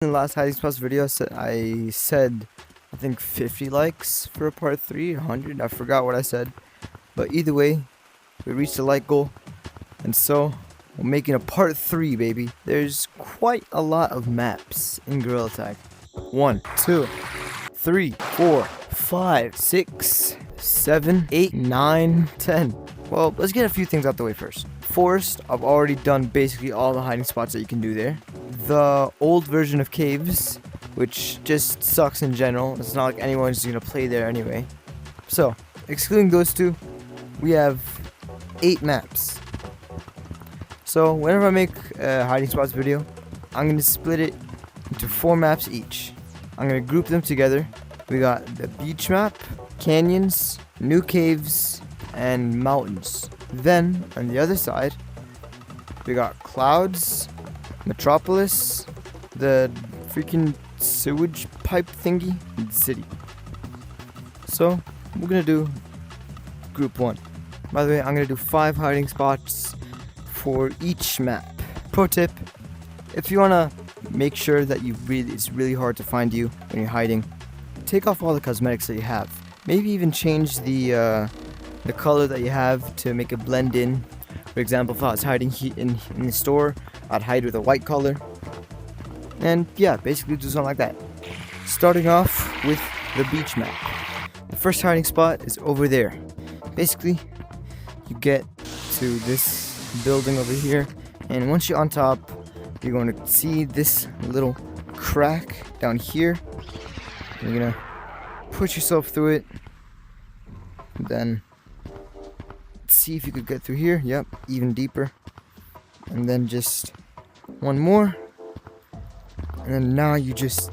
In the last hiding spots video, I said I think 50 likes for a part 3, 100, I forgot what I said. But either way, we reached the like goal, and so we're making a part 3, baby. There's quite a lot of maps in Gorilla Tag. 1, 2, 3, 4, 5, 6, 7, 8, 9, 10. Well, let's get a few things out the way first. Forest, I've already done basically all the hiding spots that you can do there. The old version of caves, which just sucks in general. It's not like anyone's gonna play there anyway. So, excluding those two, we have 8 maps. So, whenever I make a hiding spots video, I'm gonna split it into 4 maps each. I'm gonna group them together. We got the beach map, canyons, new caves, and mountains. Then, on the other side, we got clouds, metropolis, the freaking sewage pipe thingy, and city. So, we're gonna do group 1. By the way, I'm gonna do 5 hiding spots for each map. Pro tip, if you wanna make sure that it's really hard to find you when you're hiding, take off all the cosmetics that you have. Maybe even change the color that you have to make it blend in. For example, if I was hiding in the store, I'd hide with a white color. And yeah, basically do something like that. Starting off with the beach map. The first hiding spot is over there. Basically, you get to this building over here, and once you're on top, you're going to see this little crack down here. You're gonna push yourself through it, then see if you could get through here. Yep, even deeper. And then just one more, and then now you're just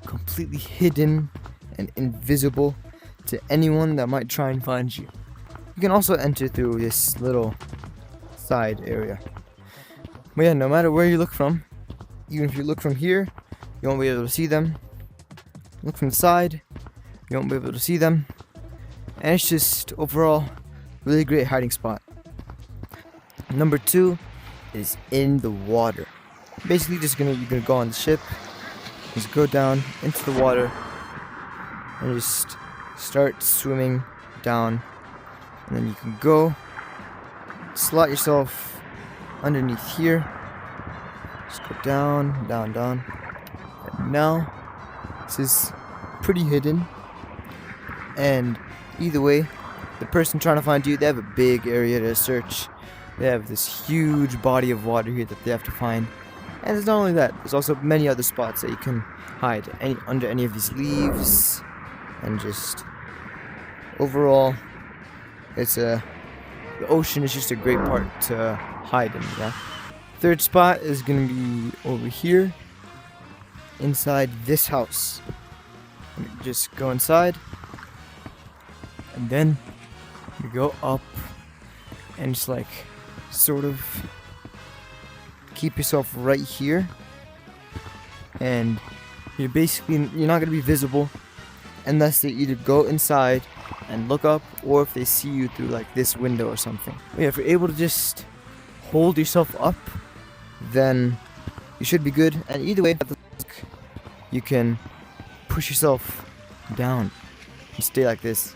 completely hidden and invisible to anyone that might try and find you. You can also enter through this little side area. But yeah, no matter where you look from, even if you look from here, you won't be able to see them. Look from the side, you won't be able to see them. And it's just overall really great hiding spot. Number 2 is in the water. Basically, you're gonna go on the ship, just go down into the water, and just start swimming down. And then you can go slot yourself underneath here. Just go down, down, down. And now this is pretty hidden, and either way, the person trying to find you, they have a big area to search. They have this huge body of water here that they have to find. And it's not only that, there's also many other spots that you can hide under any of these leaves. And just overall, the ocean is just a great part to hide in. Yeah. Third spot is gonna be over here, inside this house. Just go inside, and then you go up, and just like sort of keep yourself right here, and you're not gonna be visible unless they either go inside and look up, or if they see you through like this window or something. But yeah, if you're able to just hold yourself up, then you should be good. And either way, you can push yourself down and stay like this.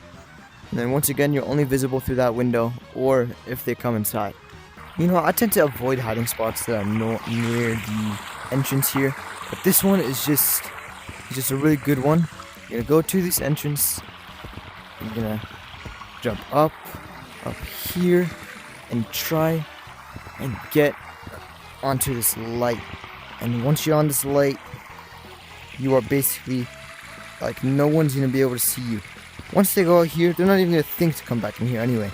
And then once again, you're only visible through that window, or if they come inside. You know, I tend to avoid hiding spots that are near the entrance here, but this one is just a really good one. You're gonna go to this entrance, you're gonna jump up here, and try and get onto this light. And once you're on this light, you are basically like, no one's gonna be able to see you. Once they go out here, they're not even gonna think to come back in here anyway.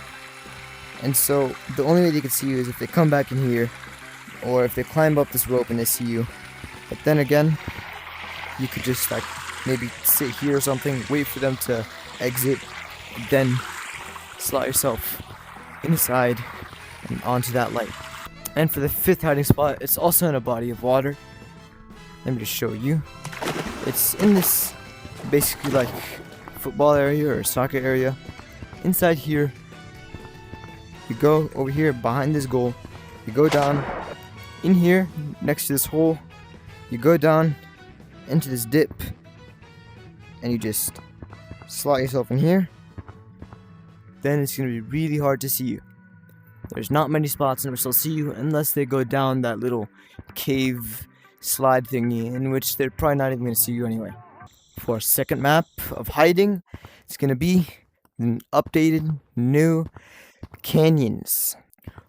And so the only way they can see you is if they come back in here, or if they climb up this rope and they see you. But then again, you could just like maybe sit here or something, wait for them to exit, then slot yourself inside and onto that light. And for the 5th hiding spot, it's also in a body of water. Let me just show you. It's in this basically like football area or soccer area. Inside here, you go over here behind this goal, you go down in here next to this hole, you go down into this dip, and you just slot yourself in here, then it's going to be really hard to see you. There's not many spots in which they'll see you unless they go down that little cave slide thingy, in which they're probably not even going to see you anyway. For our second map of hiding, it's going to be an updated new canyons.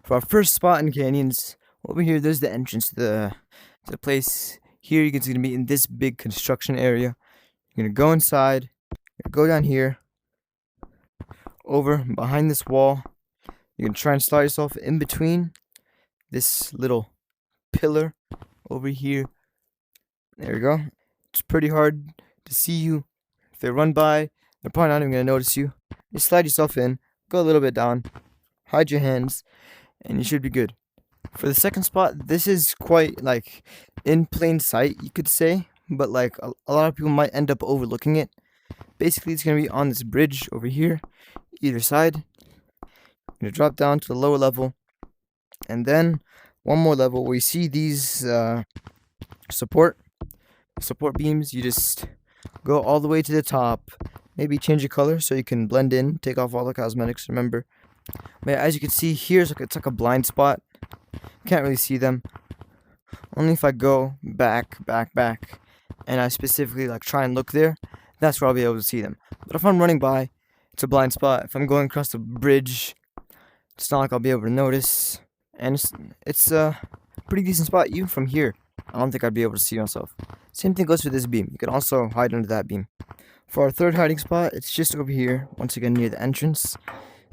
For our first spot in canyons, over here there's the entrance to the place. Here it's going to be in this big construction area. You're going to go inside, go down here, over behind this wall. You're going to try and slide yourself in between this little pillar over here. There we go. It's pretty hard to see you. If they run by, they're probably not even going to notice you. Just slide yourself in, go a little bit down, hide your hands, and you should be good. For the second spot, this is quite like in plain sight, you could say, but like a lot of people might end up overlooking it. Basically, it's going to be on this bridge over here, either side. You're going to drop down to the lower level, and then one more level where you see these support beams. You just go all the way to the top, maybe change your color so you can blend in, take off all the cosmetics, remember. But as you can see, here's it's like a blind spot. Can't really see them. Only if I go back, and I specifically like try and look there, that's where I'll be able to see them. But if I'm running by, it's a blind spot. If I'm going across the bridge, it's not like I'll be able to notice. And it's a pretty decent spot. Even from here, I don't think I'd be able to see myself. Same thing goes for this beam. You can also hide under that beam. For our third hiding spot, it's just over here, once again near the entrance.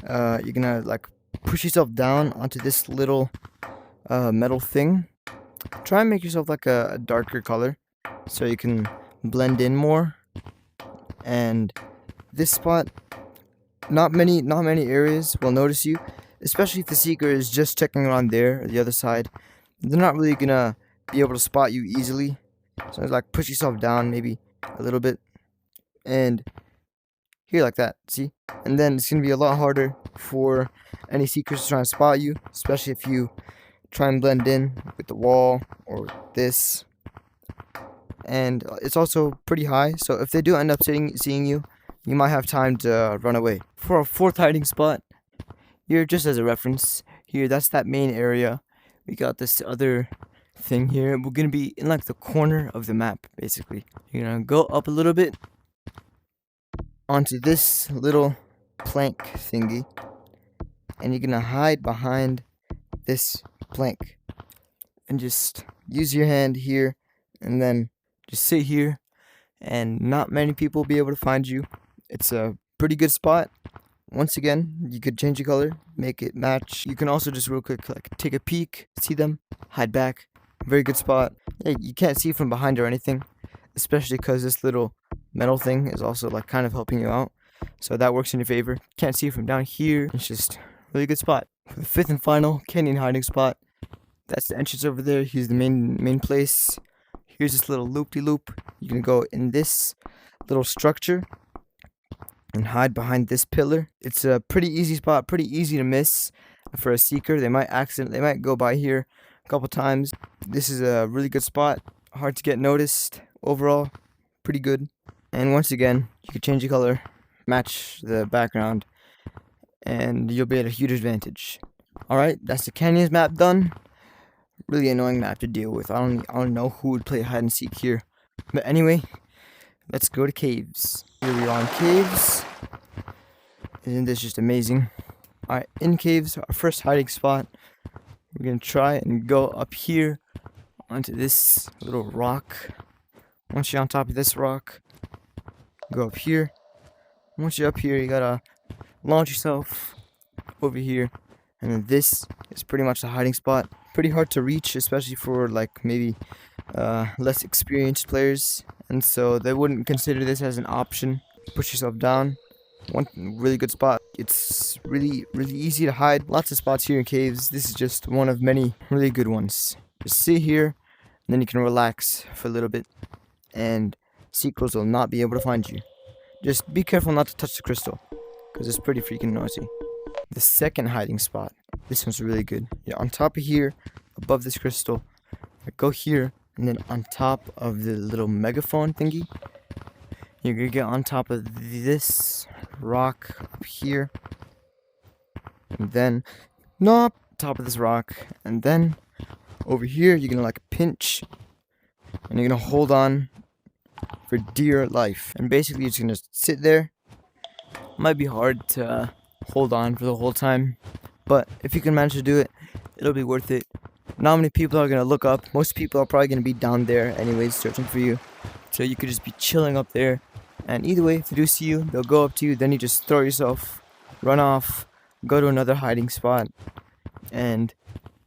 You're gonna like push yourself down onto this little metal thing. Try and make yourself like a darker color so you can blend in more. And this spot, not many areas will notice you, especially if the seeker is just checking around there or the other side. They're not really gonna be able to spot you easily. So it's like push yourself down maybe a little bit, and here like that, see? And then it's gonna be a lot harder for any seekers to try and spot you, especially if you try and blend in with the wall or this. And it's also pretty high, so if they do end up seeing you, you might have time to run away. For our fourth hiding spot, here just as a reference, here that's that main area. We got this other thing here. We're gonna be in like the corner of the map, basically. You're gonna go up a little bit onto this little plank thingy, and you're gonna hide behind this plank and just use your hand here, and then just sit here, and not many people will be able to find you. It's a pretty good spot. Once again, you could change your color, make it match. You can also just real quick like take a peek, see them, hide back. Very good spot. Yeah, you can't see from behind or anything, especially because this little metal thing is also like kind of helping you out, so that works in your favor. Can't see from down here. It's just a really good spot. For the fifth and final canyon hiding spot, that's the entrance over there. Here's the main place. Here's this little loop-de-loop. You're gonna go in this little structure and hide behind this pillar. It's a pretty easy spot, pretty easy to miss for a seeker. They might go by here a couple times. This is a really good spot, hard to get noticed. Overall, pretty good. And once again, you can change your color, match the background, and you'll be at a huge advantage. Alright, that's the canyons map done. Really annoying map to deal with. I don't know who would play hide and seek here. But anyway, let's go to caves. Here we are in caves. Isn't this just amazing? Alright, in caves, our first hiding spot. We're gonna try and go up here onto this little rock. Once you're on top of this rock, go up here. Once you're up here, you gotta launch yourself over here. And then this is pretty much the hiding spot. Pretty hard to reach, especially for like maybe less experienced players. And so they wouldn't consider this as an option. Push yourself down. One really good spot. It's really easy to hide. Lots of spots here in caves. This is just one of many really good ones. Just sit here, and then you can relax for a little bit, and seekers will not be able to find you. Just be careful not to touch the crystal, because it's pretty freaking noisy. The second hiding spot. This one's really good. You're on top of here, above this crystal. Go here, And then on top of the little megaphone thingy, you're gonna get on top of this rock up here. And then, nope, top of this rock. And then, over here, you're gonna like pinch. And you're gonna hold on for dear life. And basically, you're just gonna sit there. Might be hard to hold on for the whole time. But if you can manage to do it, it'll be worth it. Not many people are gonna look up. Most people are probably gonna be down there anyways, searching for you. So you could just be chilling up there. And either way, if they do see you, they'll go up to you. Then you just throw yourself, run off, go to another hiding spot. And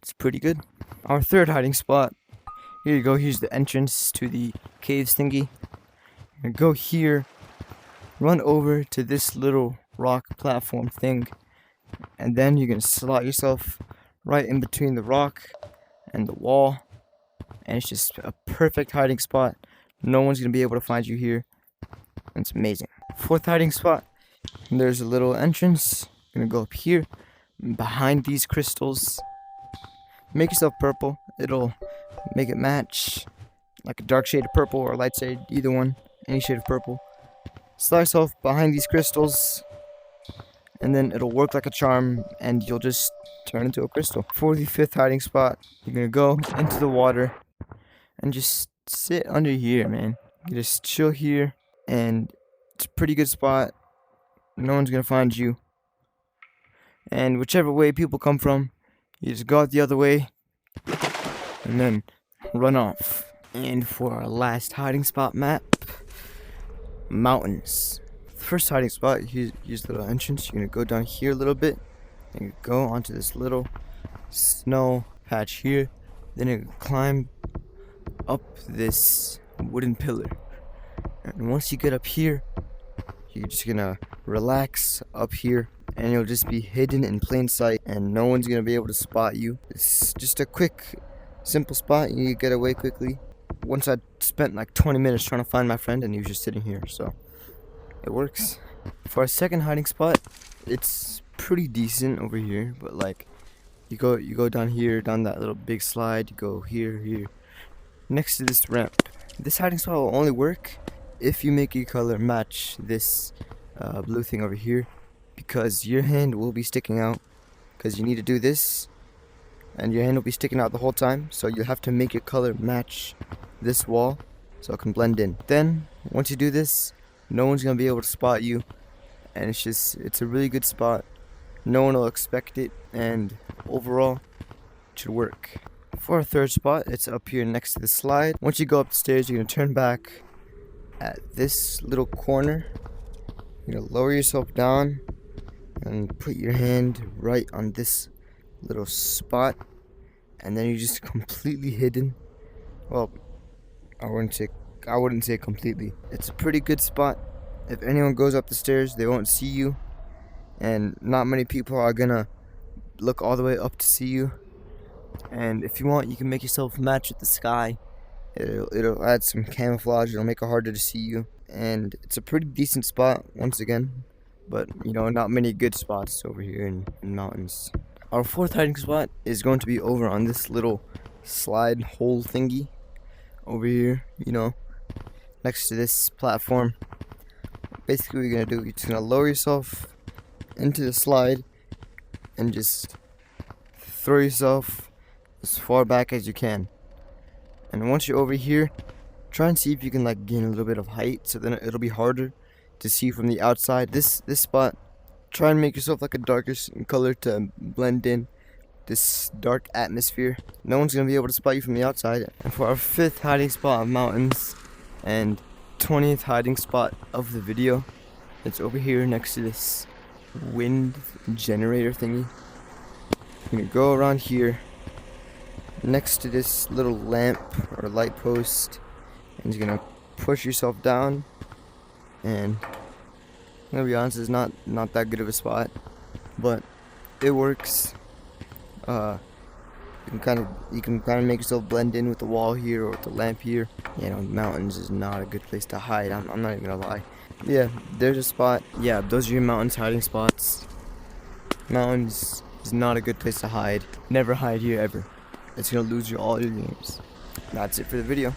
it's pretty good. Our third hiding spot. Here you go. Here's the entrance to the caves thingy. And go here. Run over to this little rock platform thing. And then you're gonna slot yourself right in between the rock and the wall, and it's just a perfect hiding spot. No one's gonna be able to find you here. It's amazing. Fourth hiding spot, there's a little entrance. You're gonna go up here behind these crystals. Make yourself purple. It'll make it match like a dark shade of purple or a light shade, either one, any shade of purple. Slide yourself behind these crystals, and then it'll work like a charm, and you'll just turn into a crystal. For the fifth hiding spot, you're gonna go into the water and just sit under here, man. You just chill here, and it's a pretty good spot. No one's gonna find you. And whichever way people come from, you just go out the other way, and then run off. And for our last hiding spot map, mountains. First hiding spot, here's the little entrance. You're gonna go down here a little bit, and you go onto this little snow patch here. Then you climb up this wooden pillar. And once you get up here, you're just gonna relax up here, and you'll just be hidden in plain sight, and no one's gonna be able to spot you. It's just a quick, simple spot. You get away quickly. Once I spent like 20 minutes trying to find my friend, and he was just sitting here, so it works. For our second hiding spot, it's pretty decent over here, but like you go down here, down that little big slide, you go here, next to this ramp. This hiding spot will only work if you make your color match this blue thing over here, because your hand will be sticking out, because you need to do this, and your hand will be sticking out the whole time, so you have to make your color match this wall so it can blend in. Then once you do this, no one's gonna be able to spot you, and it's a really good spot. No one will expect it, and overall it should work. For our third spot, it's up here next to the slide. Once you go up the stairs, you're gonna turn back at this little corner. You're gonna lower yourself down and put your hand right on this little spot, and then you're just completely hidden. Well, I wouldn't say completely. It's a pretty good spot. If anyone goes up the stairs, they won't see you, and not many people are gonna look all the way up to see you. And if you want, you can make yourself match with the sky. It'll add some camouflage. It'll make it harder to see you, and it's a pretty decent spot once again. But not many good spots over here in mountains. Our fourth hiding spot is going to be over on this little slide hole thingy over here, next to this platform. Basically what you're gonna do, you're just gonna lower yourself into the slide and just throw yourself as far back as you can. And once you're over here, try and see if you can like gain a little bit of height, so then it'll be harder to see from the outside. This spot, try and make yourself like a darker color to blend in this dark atmosphere. No one's gonna be able to spot you from the outside. And for our fifth hiding spot of mountains and 20th hiding spot of the video, it's over here next to this wind generator thingy. You're gonna go around here next to this little lamp or light post, and you're gonna push yourself down. And I'm gonna be honest, it's not that good of a spot, but it works. You can kind of make yourself blend in with the wall here or with the lamp here. Mountains is not a good place to hide. I'm not even gonna lie. Yeah, there's a spot. Yeah, those are your mountains hiding spots. Mountains is not a good place to hide. Never hide here ever. It's gonna lose you all your games. that's it for the video.